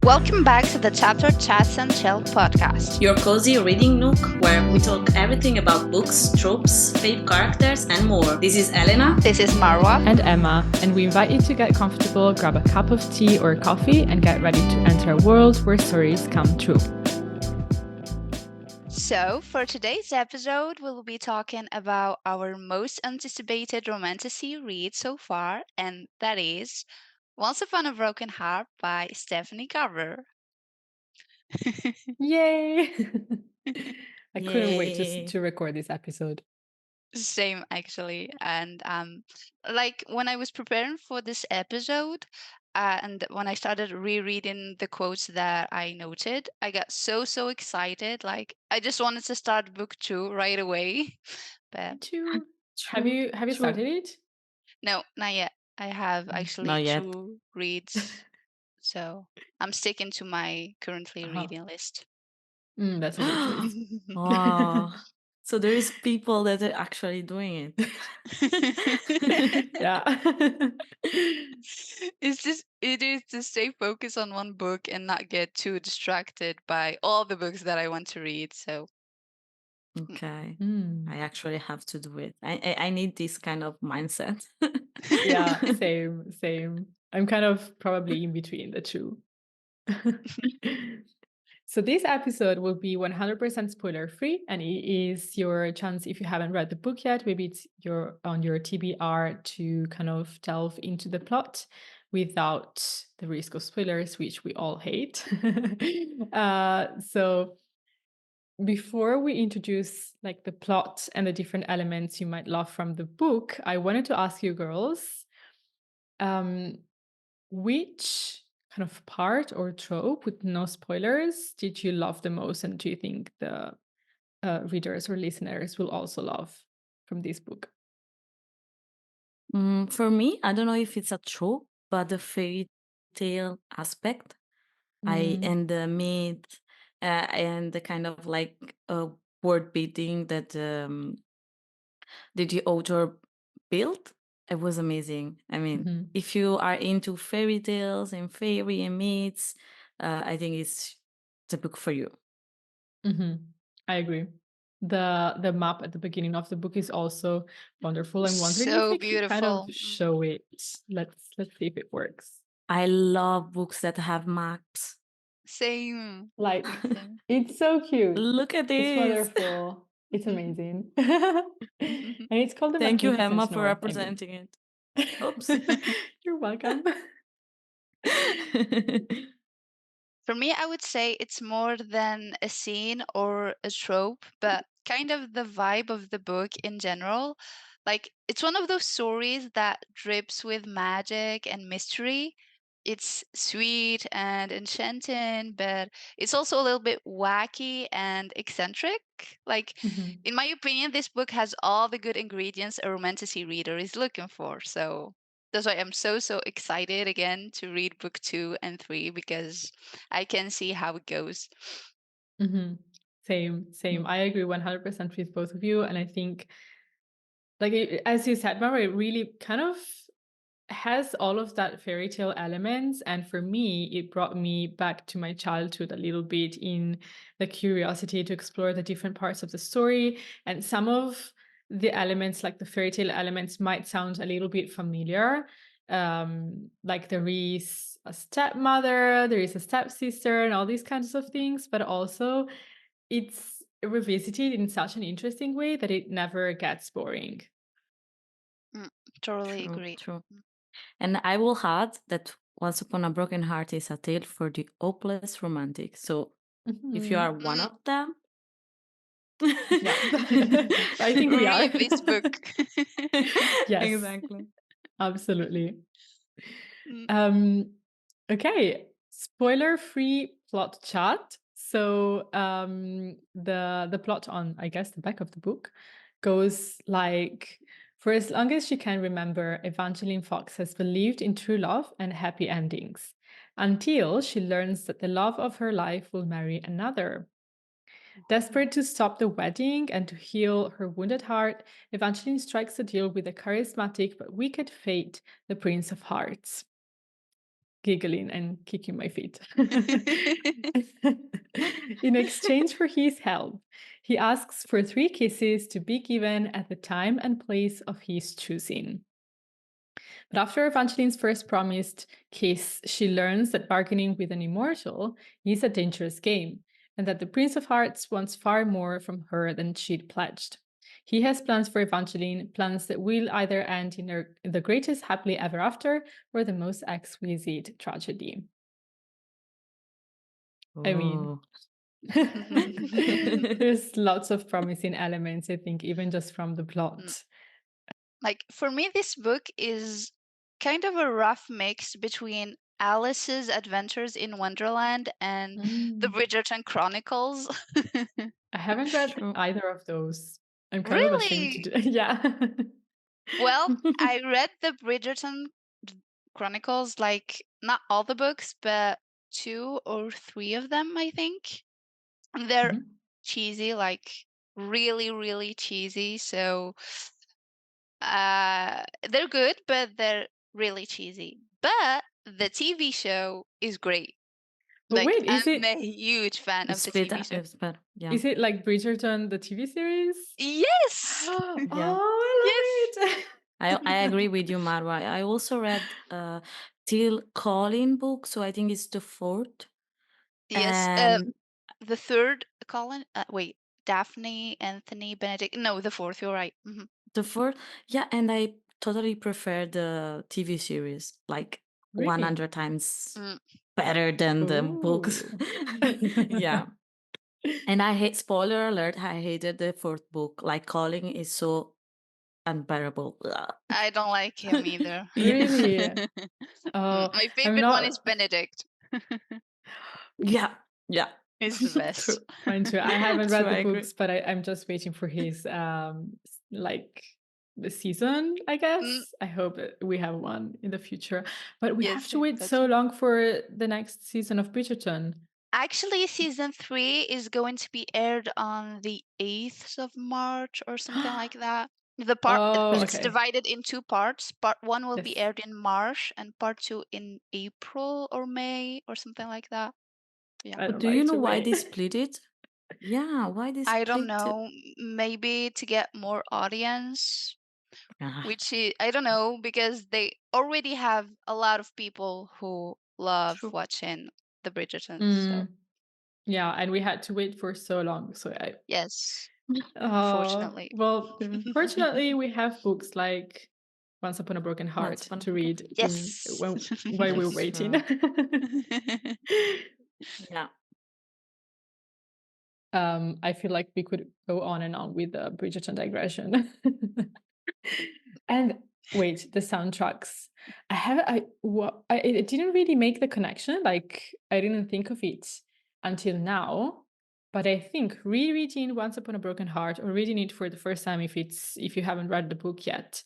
Welcome back to the Chapter Chats and Chill podcast. Your cozy reading nook where we talk everything about books, tropes, fave characters, and more. This is Elena. This is Marwa. And Emma, and we invite you to get comfortable, grab a cup of tea or coffee, and get ready to enter a world where stories come true. So, for today's episode, we'll be talking about our most anticipated romantic read so far, and that is Once Upon a Broken Heart by Stephanie Garber. Yay! I Yay. couldn't wait to record this episode. Same, actually. And like when I was preparing for this episode, and when I started rereading the quotes that I noted, I got so excited. Like I just wanted to start book 2 right away. But True. Have you started it? no, not yet. I have actually Not yet. 2 reads. So I'm sticking to my currently reading list. That's a good choice. Wow. So there is people that are actually doing it. Yeah. It is to stay focused on one book and not get too distracted by all the books that I want to read. So Okay. Mm. I actually have to do it. I need this kind of mindset. Yeah, same. I'm kind of probably in between the two. So this episode will be 100% spoiler free, and it is your chance, if you haven't read the book yet, maybe it's on your TBR to kind of delve into the plot without the risk of spoilers, which we all hate. So before we introduce like the plot and the different elements you might love from the book, I wanted to ask you girls, which kind of part or trope, with no spoilers, did you love the most, and do you think the readers or listeners will also love from this book? For me, I don't know if it's a trope, but the fairy tale aspect, and the myth, and the kind of like word beating that the author built, it was amazing. I mean, if you are into fairy tales and fairy and myths, I think it's the book for you. I agree. The map at the beginning of the book is also wonderful. I'm wondering so if we can kind of beautiful. show it. Let's see if it works. I love books that have maps. Same. Like Same. it's so cute. Look at this. It's wonderful. It's amazing. And it's called the Thank you, Magnificent Emma, for North. representing it. Oops. You're welcome. For me, I would say it's more than a scene or a trope, but kind of the vibe of the book in general. Like, it's one of those stories that drips with magic and mystery. It's sweet and enchanting, but it's also a little bit wacky and eccentric. Like, in my opinion, this book has all the good ingredients a romantic reader is looking for. So that's why I'm so excited again to read book 2 and 3 because I can see how it goes. Same. I agree 100% with both of you, and I think, like as you said, Mara, it really kind of has all of that fairy tale elements, and for me it brought me back to my childhood a little bit in the curiosity to explore the different parts of the story. And some of the elements, like the fairy tale elements, might sound a little bit familiar, like there is a stepmother, there is a stepsister, and all these kinds of things, but also it's revisited in such an interesting way that it never gets boring. Totally agree. True. And I will add that Once Upon a Broken Heart is a tale for the hopeless romantic. So if you are one of them, yeah, I think we are. Read this book. Yes, exactly. Absolutely. Okay, spoiler-free plot chat. So the plot on, I guess, the back of the book goes like, for as long as she can remember, Evangeline Fox has believed in true love and happy endings until she learns that the love of her life will marry another. Desperate to stop the wedding and to heal her wounded heart, Evangeline strikes a deal with the charismatic but wicked Fate, the Prince of Hearts. giggling and kicking my feet. In exchange for his help, he asks for 3 kisses to be given at the time and place of his choosing. But after Evangeline's first promised kiss, she learns that bargaining with an immortal is a dangerous game, and that the Prince of Hearts wants far more from her than she'd pledged. He has plans for Evangeline, plans that will either end in the greatest happily ever after or the most exquisite tragedy. I mean, Oh. there's lots of promising elements, I think, even just from the plot. Like, for me, this book is kind of a rough mix between Alice's Adventures in Wonderland and the Mm. Bridgerton Chronicles. I haven't read True. either of those. I'm kind of ashamed to Really? do yeah. Well, I read the Bridgerton Chronicles, like, not all the books, but 2 or 3 of them, I think. And they're Mhm. cheesy, like, really, really cheesy. So, they're good, but they're really cheesy. But the TV show is great. But Like, wait, I'm a huge fan of It's the better. TV show. It's better. Yeah. is it like Bridgerton, the TV series? Yes! Oh, Yeah. I Yes! love it. I agree with you, Marwa. I also read Till Colin book, so I think it's the fourth. Yes. And The third Colin, wait, Daphne, Anthony, Benedict. No, the fourth. You're right. the fourth, yeah, and I totally prefer the TV series, like Really? 100 times Mm. better than the books. Ooh. Yeah. And I hate, spoiler alert, I hated the fourth book. Like, Colin is so unbearable. Ugh. I don't like him either. Yeah. Really? Oh, My I'm favorite one is not. Benedict. Yeah. Yeah. He's the True. best. Mine too. I haven't True, read I the agree. books, but I'm just waiting for his like the season, I Mm, guess. I hope that we have one in the future. But we have yes, to wait that's so right. long for the next season of Bridgerton. Actually, season 3 is going to be aired on the 8th of March or something like that. Oh, It's okay. divided in 2 parts. Part 1 will be Yes. aired in March and part 2 in April or May or something like that. Yeah. I But don't do you like know to why they wait. split it? Yeah, why they I don't split it? know, maybe to get more audience, Ah, which I don't know, because they already have a lot of people who love true. watching the Bridgertons. So, Mm, yeah, and we had to wait for so long. So I yes, Oh, unfortunately. well, True. fortunately, we have books like Once Upon a Broken Once Heart upon a to broken. read in Yes. while we're That's waiting. true. Yeah. I feel like we could go on and on with the Bridgerton digression. And wait, the soundtracks. I didn't really make the connection. Like I didn't think of it until now. But I think rereading Once Upon a Broken Heart or reading it for the first time if you haven't read the book yet,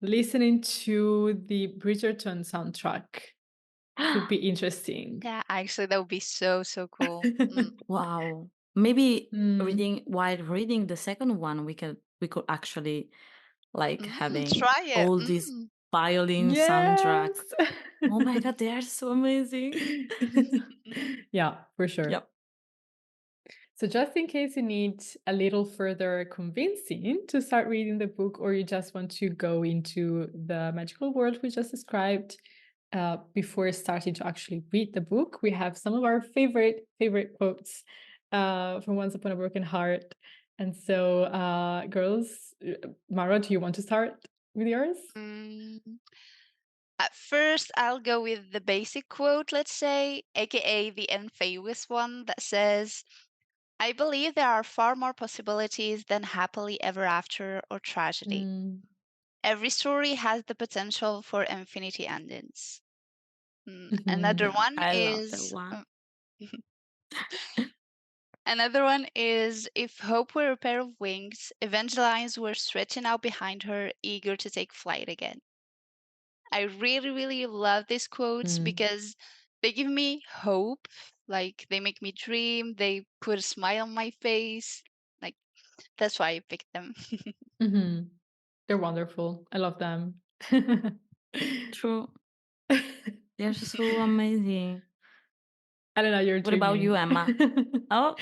listening to the Bridgerton soundtrack could be interesting. Yeah, actually, that would be so, so cool. Wow. Maybe Mm, reading while reading the second one, we could actually like having Try it. all these violin soundtrack. yes. Oh my god, they are so amazing. Yeah, for sure. Yep. So, just in case you need a little further convincing to start reading the book, or you just want to go into the magical world we just described before starting to actually read the book, we have some of our favorite quotes from Once Upon a Broken Heart. And so, girls, Mara, do you want to start with yours? Mm. At first, I'll go with the basic quote, let's say, aka the famous one that says, I believe there are far more possibilities than happily ever after or tragedy. Mm. Every story has the potential for infinity endings. Another Mhm. Yeah, one I love that is one. another one is if hope were a pair of wings, Evangeline's were stretching out behind her, eager to take flight again. I really, really love these quotes Mm. because they give me hope. Like they make me dream. They put a smile on my face. Like that's why I picked them. Mhm. They're wonderful. I love them. True. They're so amazing. I don't know, you're What about you, dreaming. Emma? Oh,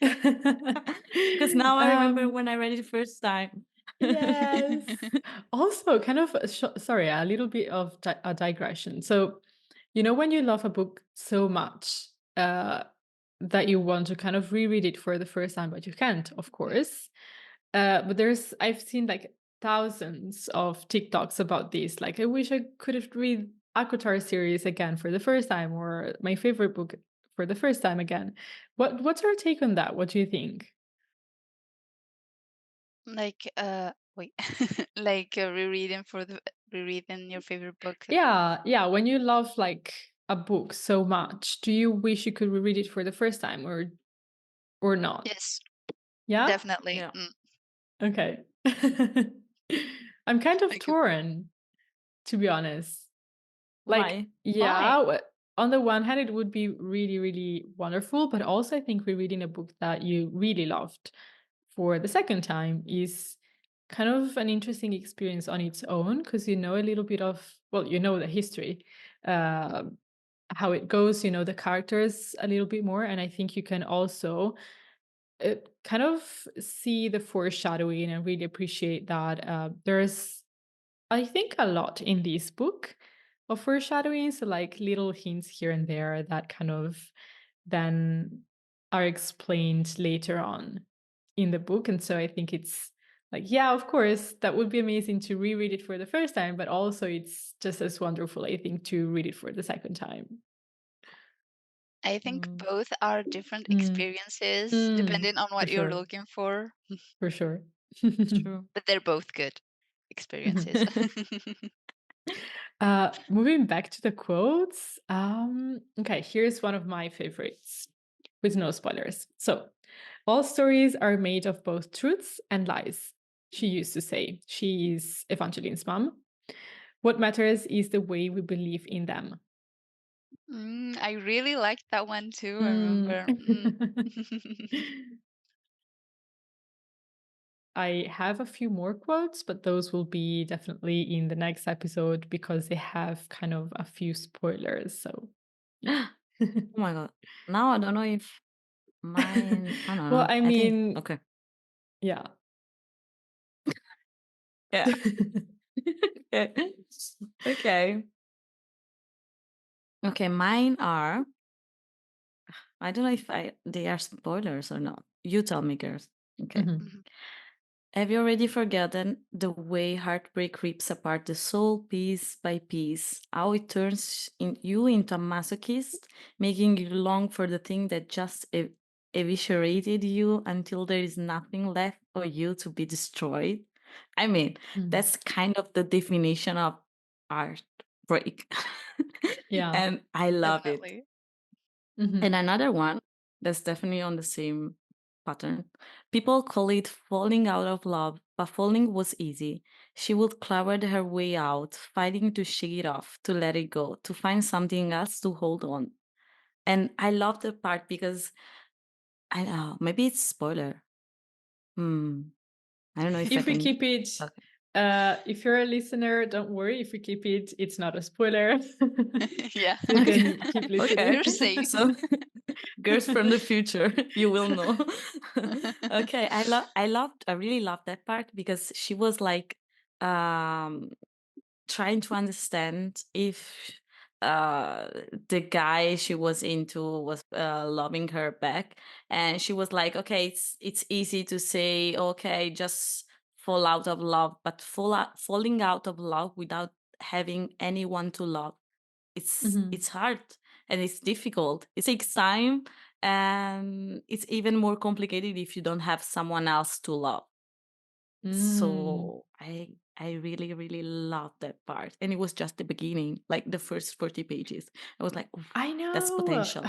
because now I remember Um, when I read it the first time. yes. Also, kind of, sorry, a little bit of a digression. So, you know, when you love a book so much, that you want to kind of reread it for the first time, but you can't, of course. But I've seen like thousands of TikToks about this. Like, I wish I could have read Akotar series again for the first time, or my favorite book for the first time again. What's your take on that? What do you think? Like, wait, like rereading your favorite book. Yeah, yeah. When you love like a book so much, do you wish you could reread it for the first time, or not? Yes, Yeah? definitely. Yeah. Okay. I'm kind of Like, torn, to be honest. Like, Why? yeah, on the one hand, it would be really, really wonderful, but also I think rereading a book that you really loved for the second time is kind of an interesting experience on its own because you know a little bit of, well, you know the history, uh, how it goes, you know the characters a little bit more, and I think you can also kind of see the foreshadowing and really appreciate that there's, I think, a lot in this book of foreshadowing, so like little hints here and there that kind of then are explained later on in the book. And so I think it's like, yeah, of course, that would be amazing to reread it for the first time, but also it's just as wonderful, I think, to read it for the second time. I think Mm, both are different Mm. experiences Mm. depending on For what you're sure. looking for, For sure. it's true. but they're both good experiences. Moving back to the quotes. Okay, here's one of my favorites with no spoilers. So, all stories are made of both truths and lies, she used to say. She is Evangeline's mom. What matters is the way we believe in them. I really liked that one too. I Mm. remember. I have a few more quotes, but those will be definitely in the next episode because they have kind of a few spoilers. So, yeah. Oh my god. Now I don't know if mine. I don't Well, know. I I think mean, okay. yeah. Yeah. Okay. Okay. Okay. Mine are. I don't know if they are spoilers or not. You tell me, girls. Okay. Mhm. Mhm. Have you already forgotten the way heartbreak rips apart the soul piece by piece? How it turns you into a masochist, making you long for the thing that just eviscerated you until there is nothing left for you to be destroyed? I mean, Mm. that's kind of the definition of art break. Yeah. And I love it. Definitely. And Mhm. another one that's definitely on the same pattern. People call it falling out of love, but falling was easy. She would clawed her way out, fighting to shake it off, to let it go, to find something else to hold on. And I love the part because I know maybe it's spoiler. Hmm. I don't know if I If we can. keep it, Okay. if you're a listener, don't worry. If we keep it, it's not a spoiler. Yeah. So you Okay. can keep listening. You're safe. So girls from the future, you will know. Okay, I really loved that part because she was like um trying to understand if the guy she was into was loving her back, and she was like, okay, it's easy to say, okay, just fall out of love, but falling out of love without having anyone to love, Mhm. it's hard and it's difficult. It takes time, and it's even more complicated if you don't have someone else to love. Mm. So I really really love that part, and it was just the beginning, like the first 40 pages. I was like, "Oof, I that's know. potential."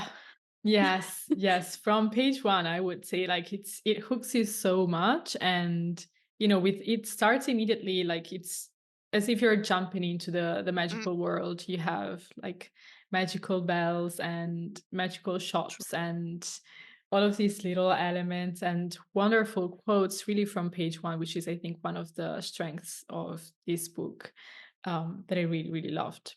Yes, yes. From page one, I would say like it hooks you so much, and with it starts immediately like it's as if you're jumping into the Mm, magical world. You have like magical bells and magical True. shops and all of these little elements and wonderful quotes really from page one, which is I think one of the strengths of this book that I really, really loved.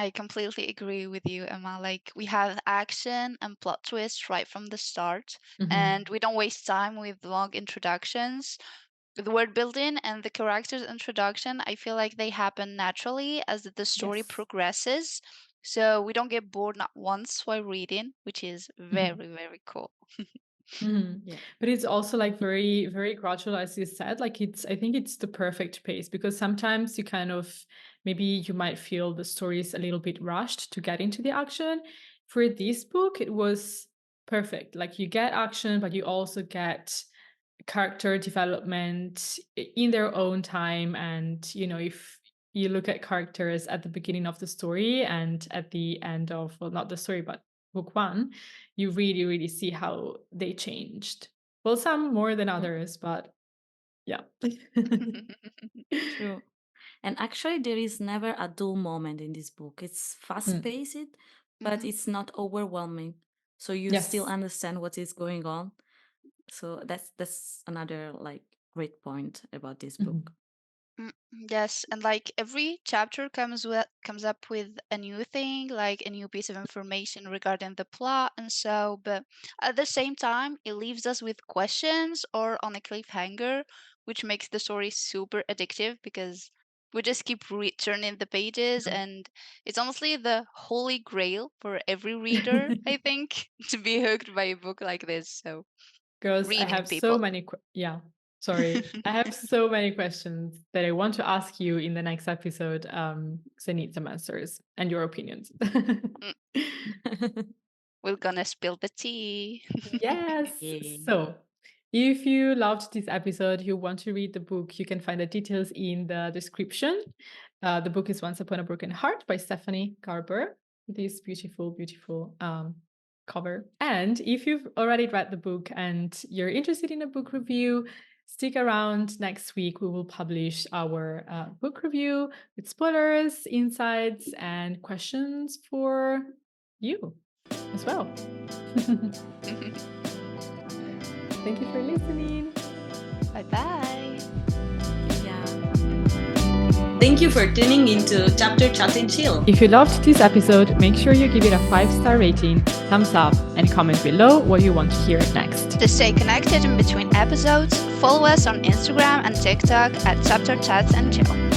I completely agree with you, Emma. Like, we have action and plot twists right from the start, and Mhm. we don't waste time with long introductions. The word building and the characters introduction, I feel like they happen naturally as the story Yes. progresses. So we don't get bored not once while reading, which is Mhm. very, very cool. Mhm. Yeah. But it's also like very, very gradual, as you said. Like I think it's the perfect pace because sometimes you kind of maybe you might feel the story is a little bit rushed to get into the action. For this book, it was perfect. Like you get action, but you also get character development in their own time. And if you look at characters at the beginning of the story and at the end of, well, not the story, but book one, you really, really see how they changed. Well, some more than Mm, others, but yeah. true. And actually, there is never a dull moment in this book. It's fast Mm. paced, but Mhm. it's not overwhelming. So you still Yes. understand what is going on. So that's another like great point about this book. Mhm. Mm, yes, and like every chapter comes up with a new thing, like a new piece of information regarding the plot and so, but at the same time, it leaves us with questions or on a cliffhanger, which makes the story super addictive because we just keep turning the pages, and it's honestly the holy grail for every reader, I think, to be hooked by a book like this. So, Girls, I read it, have so people. many yeah. Sorry. I have so many questions that I want to ask you in the next episode. So I need some answers and your opinions. Mm, we're gonna spill the tea. Yes. Yay. So, if you loved this episode, you want to read the book, you can find the details in the description. The book is Once Upon a Broken Heart by Stephanie Garber. This beautiful, beautiful cover. And if you've already read the book and you're interested in a book review, stick around. Next week, we will publish our book review with spoilers, insights, and questions for you as well. Thank you for listening. Bye bye. Yeah. Thank you for tuning into Chapter Chat and Chill. If you loved this episode, make sure you give it a 5-star rating, thumbs up, and comment below what you want to hear next. To stay connected in between episodes, follow us on Instagram and TikTok at Chapter Chats and Chill.